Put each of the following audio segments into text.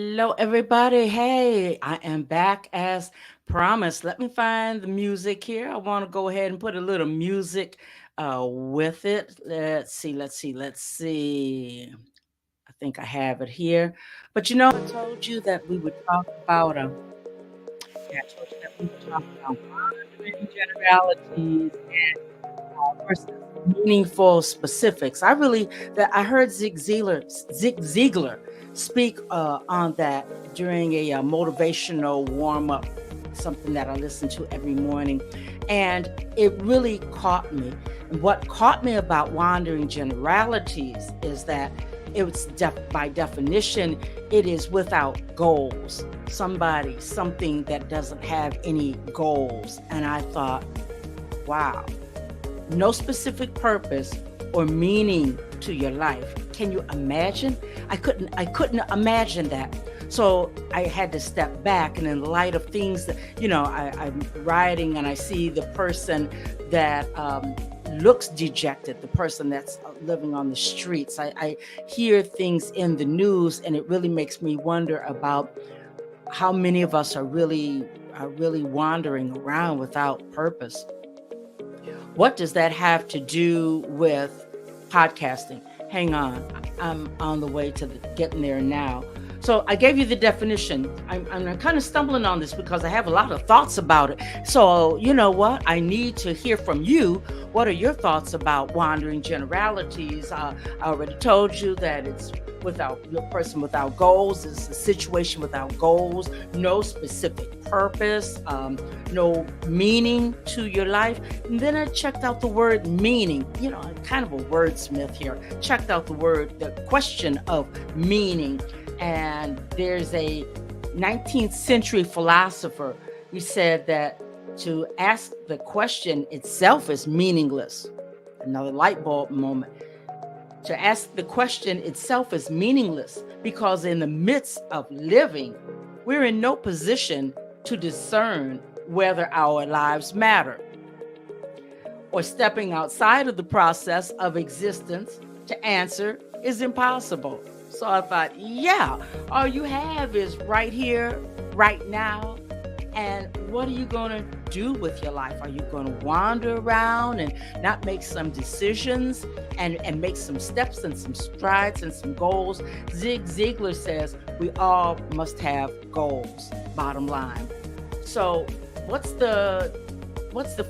Hello, everybody. Hey, I am back as promised. Let me find the music here. I want to go ahead and put a little music with it. Let's see. I think I have it here. But I told you that we would talk about, yeah, I told you that we would talk about wandering generalities versus meaningful specifics. I heard Zig Ziglar speak on that during a motivational warm up, something that I listen to every morning, and it really caught me. And what caught me about wandering generalities is that by definition, it is without goals. Something that doesn't have any goals. And I thought, wow, no specific purpose or meaning to your life. Can you imagine? I couldn't imagine that. So I had to step back, and in light of things that, I'm riding and I see the person that looks dejected, the person that's living on the streets. I hear things in the news, and it really makes me wonder about how many of us are really wandering around without purpose. What does that have to do with podcasting? Hang on, I'm on the way to getting there now. So I gave you the definition. I'm kind of stumbling on this because I have a lot of thoughts about it. So you know what? I need to hear from you. What are your thoughts about wandering generalities? I already told you that it's without a person without goals. It's a situation without goals, no specific purpose, no meaning to your life. And then I checked out the word meaning. I'm kind of a wordsmith here. Checked out the question of meaning. And there's a 19th century philosopher who said that to ask the question itself is meaningless. Another light bulb moment. To ask the question itself is meaningless because in the midst of living, we're in no position to discern whether our lives matter. Or stepping outside of the process of existence to answer is impossible. So I thought, yeah, all you have is right here, right now. And what are you going to do with your life? Are you going to wander around and not make some decisions and make some steps and some strides and some goals? Zig Ziglar says we all must have goals, bottom line. So what's the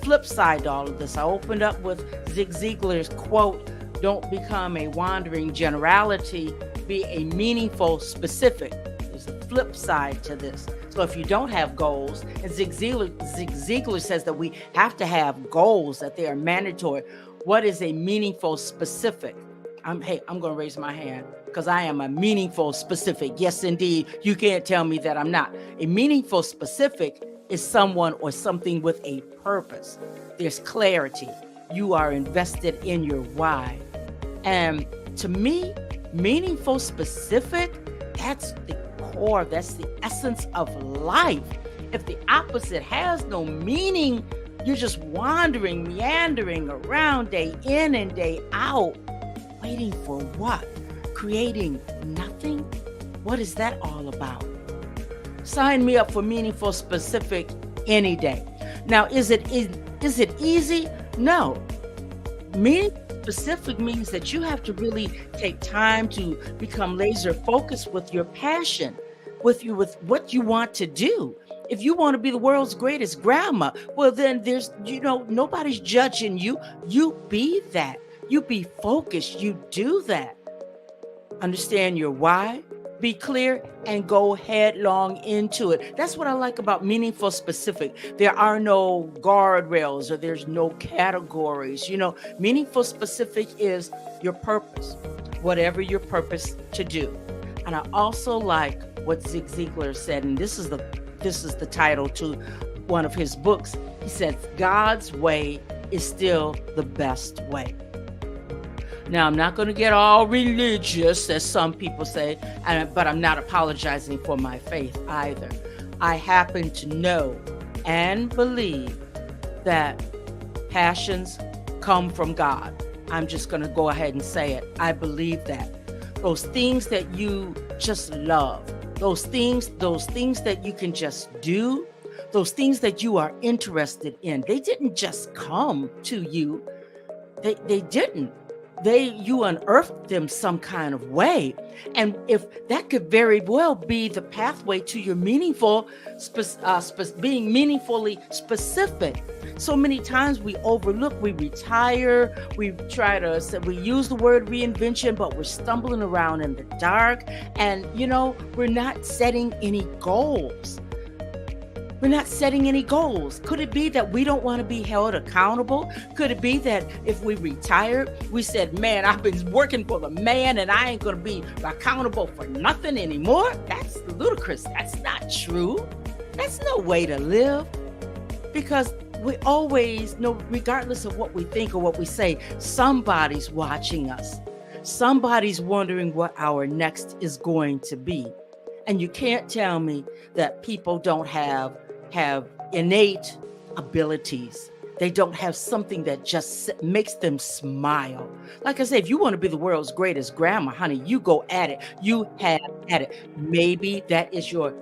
flip side to all of this? I opened up with Zig Ziglar's quote, "Don't become a wandering generality, be a meaningful specific." There's a flip side to this. So if you don't have goals, and Zig Ziglar says that we have to have goals, that they are mandatory. What is a meaningful specific? I'm going to raise my hand because I am a meaningful specific. Yes, indeed. You can't tell me that I'm not. A meaningful specific is someone or something with a purpose. There's clarity. You are invested in your why. And to me, meaningful specific, that's the core, that's the essence of life. If the opposite has no meaning, you're just wandering, meandering around day in and day out, waiting for what? Creating nothing? What is that all about? Sign me up for meaningful specific any day. Now, is it easy? No. Meaningful specific means that you have to really take time to become laser focused with your passion, with what you want to do. If you want to be the world's greatest grandma, well, then nobody's judging you. You be that. You be focused. You do that. Understand your why, be clear, and go headlong into it. That's what I like about meaningful specific. There are no guardrails or there's no categories. Meaningful specific is your purpose, whatever your purpose to do. And I also like what Zig Ziglar said, and this is the title to one of his books. He said, God's way is still the best way. Now, I'm not going to get all religious, as some people say, but I'm not apologizing for my faith either. I happen to know and believe that passions come from God. I'm just going to go ahead and say it. I believe that. Those things that you just love, those things that you can just do, those things that you are interested in, they didn't just come to you. They didn't. You unearthed them some kind of way. And if that could very well be the pathway to your being meaningfully specific. So many times we overlook, we retire, we use the word reinvention, but we're stumbling around in the dark. And, we're not setting any goals. We're not setting any goals. Could it be that we don't want to be held accountable? Could it be that if we retired, we said, man, I've been working for the man and I ain't going to be accountable for nothing anymore? That's ludicrous. That's not true. That's no way to live. Because we always know, regardless of what we think or what we say, somebody's watching us. Somebody's wondering what our next is going to be. And you can't tell me that people don't have innate abilities. They don't have something that just makes them smile. Like I said, if you want to be the world's greatest grandma, honey, you go at it. You have at it. Maybe that is your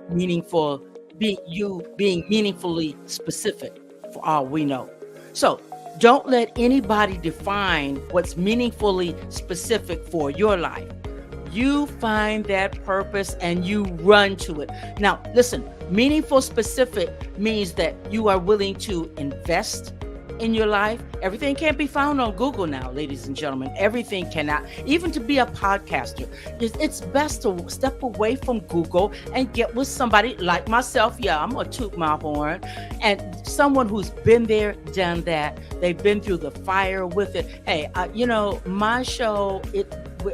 being meaningfully specific, for all we know. So don't let anybody define what's meaningfully specific for your life. You find that purpose and you run to it. Now, listen, meaningful specific means that you are willing to invest in your life. Everything can't be found on Google now, ladies and gentlemen. Everything cannot. Even to be a podcaster, it's best to step away from Google and get with somebody like myself. Yeah, I'm going to toot my horn. And someone who's been there, done that. They've been through the fire with it. Hey, my show,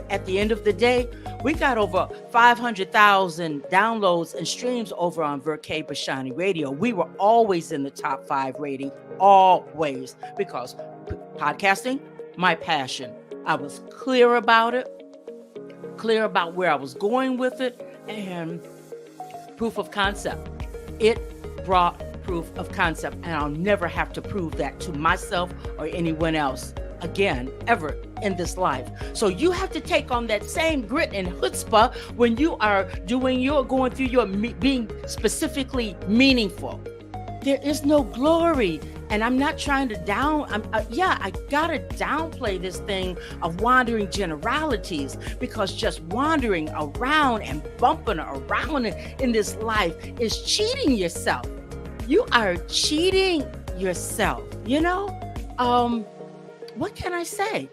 at the end of the day, we got over 500,000 downloads and streams over on Verkay Bashani Radio. We were always in the top 5 rating, always, because podcasting, my passion. I was clear about it, clear about where I was going with it, and proof of concept. It brought proof of concept, and I'll never have to prove that to myself or anyone else again, ever in this life. So you have to take on that same grit and chutzpah when you are going through your being specifically meaningful. There is no glory. And I'm not trying to I gotta downplay this thing of wandering generalities, because just wandering around and bumping around in this life is cheating yourself. You are cheating yourself, what can I say?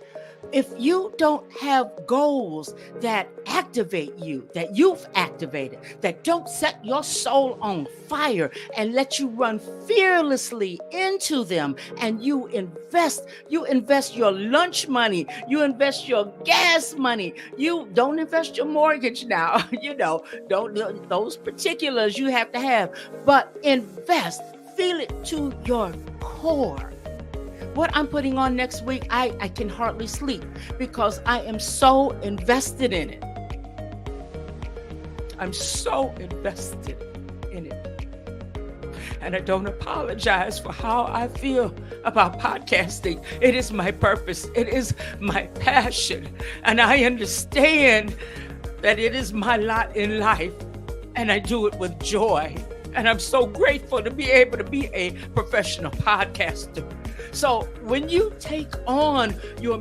If you don't have goals that activate you, that you've activated, that don't set your soul on fire and let you run fearlessly into them, and you invest your lunch money, you invest your gas money, you don't invest your mortgage now, don't those particulars you have to have, but invest, feel it to your core. What I'm putting on next week, I can hardly sleep because I am so invested in it. I'm so invested in it. And I don't apologize for how I feel about podcasting. It is my purpose. It is my passion. And I understand that it is my lot in life. And I do it with joy. And I'm so grateful to be able to be a professional podcaster. So when you take on your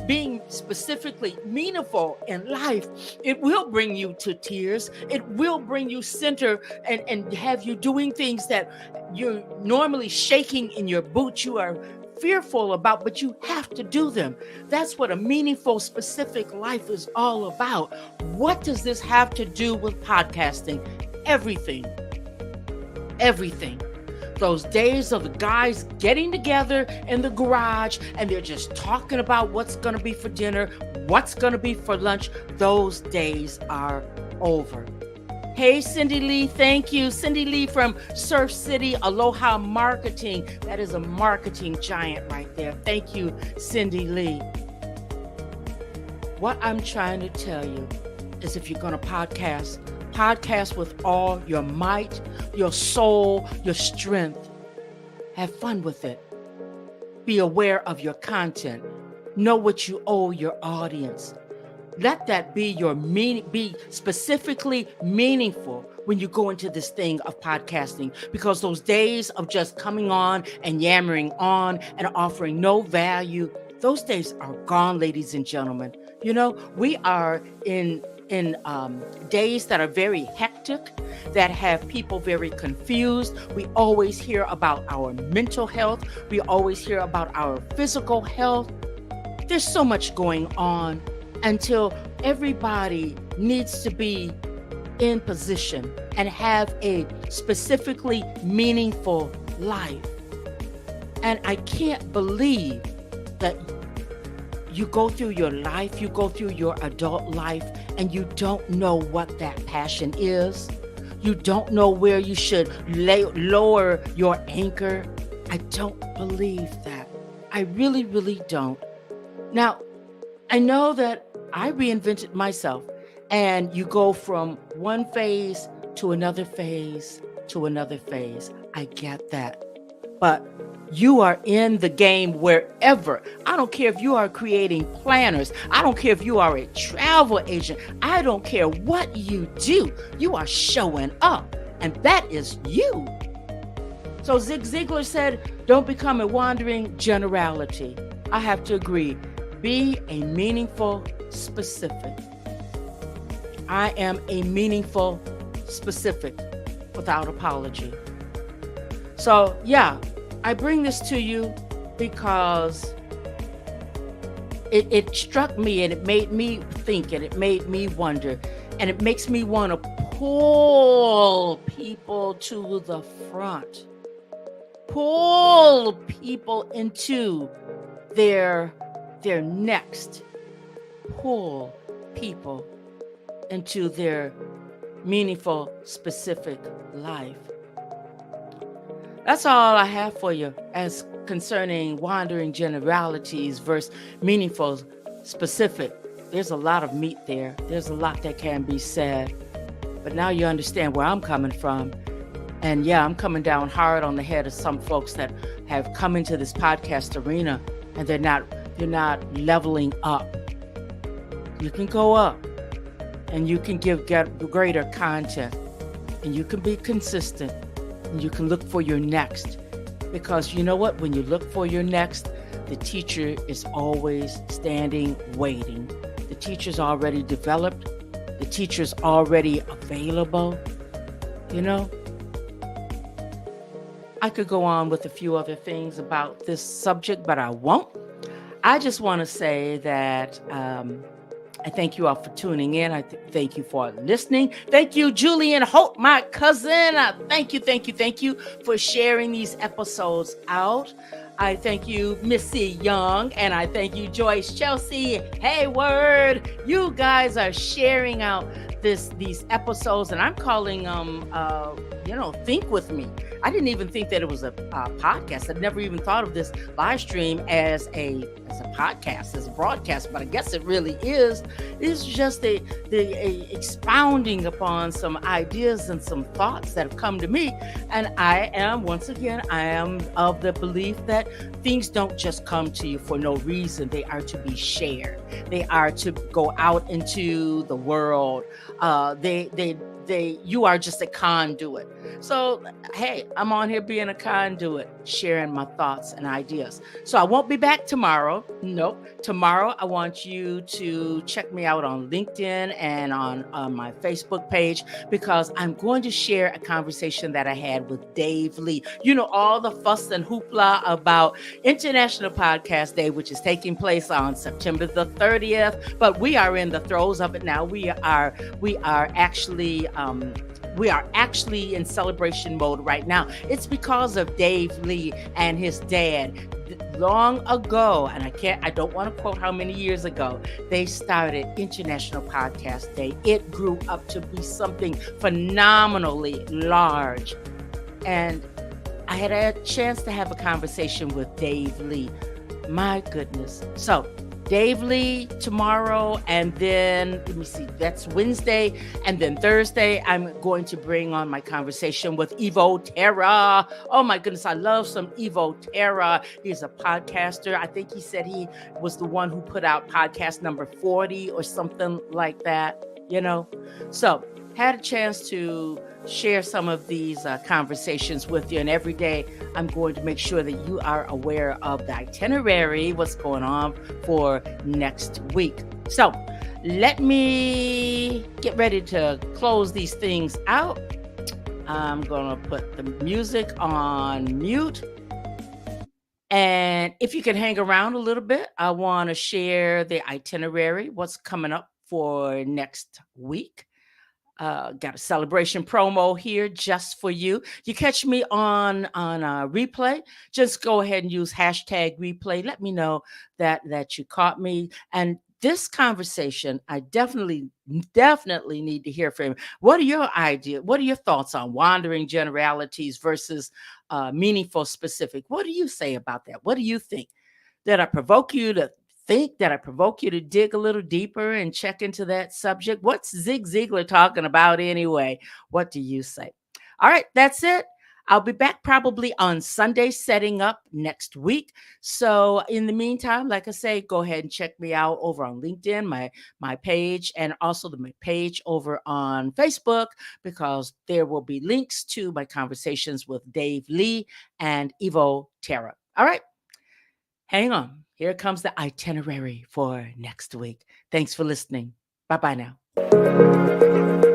being specifically meaningful in life, it will bring you to tears. It will bring you center and have you doing things that you're normally shaking in your boots. You are fearful about, but you have to do them. That's what a meaningful, specific life is all about. What does this have to do with podcasting? Everything. Those days of the guys getting together in the garage and they're just talking about what's going to be for dinner, what's going to be for lunch, those days are over. Hey, Cindy Lee, thank you. Cindy Lee from Surf City Aloha Marketing. That is a marketing giant right there. Thank you, Cindy Lee. What I'm trying to tell you is, if you're going to podcast with all your might, your soul, your strength. Have fun with it. Be aware of your content. Know what you owe your audience. let that be your meaning, be specifically meaningful when you go into this thing of podcasting, because those days of just coming on and yammering on and offering no value, those days are gone, ladies and gentlemen. We are in days that are very hectic, that have people very confused. We always hear about our mental health. We always hear about our physical health. There's so much going on until everybody needs to be in position and have a specifically meaningful life. And I can't believe that you go through your life, you go through your adult life, and you don't know what that passion is. You don't know where you should lower your anchor. I don't believe that. I really, really don't. Now, I know that I reinvented myself, and you go from one phase to another phase to another phase. I get that. But you are in the game wherever. I don't care if you are creating planners. I don't care if you are a travel agent. I don't care what you do. You are showing up, and that is you. So Zig Ziglar said, don't become a wandering generality. I have to agree. Be a meaningful specific. I am a meaningful specific without apology. So yeah, I bring this to you because it struck me, and it made me think, and it made me wonder, and it makes me want to pull people to the front, pull people into their next, pull people into their meaningful, specific life. That's all I have for you as concerning wandering generalities versus meaningful, specific. There's a lot of meat there. There's a lot that can be said. But now you understand where I'm coming from. And yeah, I'm coming down hard on the head of some folks that have come into this podcast arena and they're not leveling up. You can go up and you can get greater content, and you can be consistent, and you can look for your next. Because you know what? When you look for your next, the teacher is always standing waiting. The teacher's already developed. The teacher's already available. I could go on with a few other things about this subject, but I won't. I just want to say that I thank you all for tuning in. I thank you for listening. Thank you, Julian Holt, my cousin. Thank you for sharing these episodes out. I thank you, Missy Young, and I thank you, Joyce Chelsea Hayward. You guys are sharing out these episodes, and I'm calling them, Think With Me. I didn't even think that it was a podcast. I'd never even thought of this live stream as a podcast, as a broadcast, but I guess it really is. It's just a expounding upon some ideas and some thoughts that have come to me. And I am of the belief that things don't just come to you for no reason. They are to be shared. They are to go out into the world. You are just a conduit. So, hey, I'm on here being a conduit, sharing my thoughts and ideas. So I won't be back tomorrow. Nope. Tomorrow, I want you to check me out on LinkedIn and on my Facebook page, because I'm going to share a conversation that I had with Dave Lee. All the fuss and hoopla about International Podcast Day, which is taking place on September the 30th, but we are in the throes of it now. We are actually in celebration mode right now. It's because of Dave Lee and his dad. Long ago, and I don't want to quote how many years ago, they started International Podcast Day. It grew up to be something phenomenally large. And I had a chance to have a conversation with Dave Lee. My goodness. So Dave Lee tomorrow, and then let me see, that's Wednesday, and then Thursday I'm going to bring on my conversation with Evo Terra. Oh my goodness, I love some Evo Terra. He's a podcaster. I think he said he was the one who put out podcast number 40 or something like that. So had a chance to share some of these conversations with you, and every day I'm going to make sure that you are aware of the itinerary, what's going on for next week. So let me get ready to close these things out. I'm going to put the music on mute. And if you can hang around a little bit, I want to share the itinerary, what's coming up for next week. Got a celebration promo here just for you. You catch me on replay. Just go ahead and use hashtag replay. Let me know that you caught me. And this conversation, I definitely need to hear from you. What are your ideas? What are your thoughts on wandering generalities versus meaningful specific? What do you say about that? What do you think? Did I provoke you to think? That I provoke you to dig a little deeper and check into that subject? What's Zig Ziglar talking about anyway? What do you say? All right, that's it. I'll be back probably on Sunday setting up next week. So in the meantime, like I say, go ahead and check me out over on LinkedIn, my page, and also my page over on Facebook, because there will be links to my conversations with Dave Lee and Evo Terra. All right. Hang on. Here comes the itinerary for next week. Thanks for listening. Bye bye now.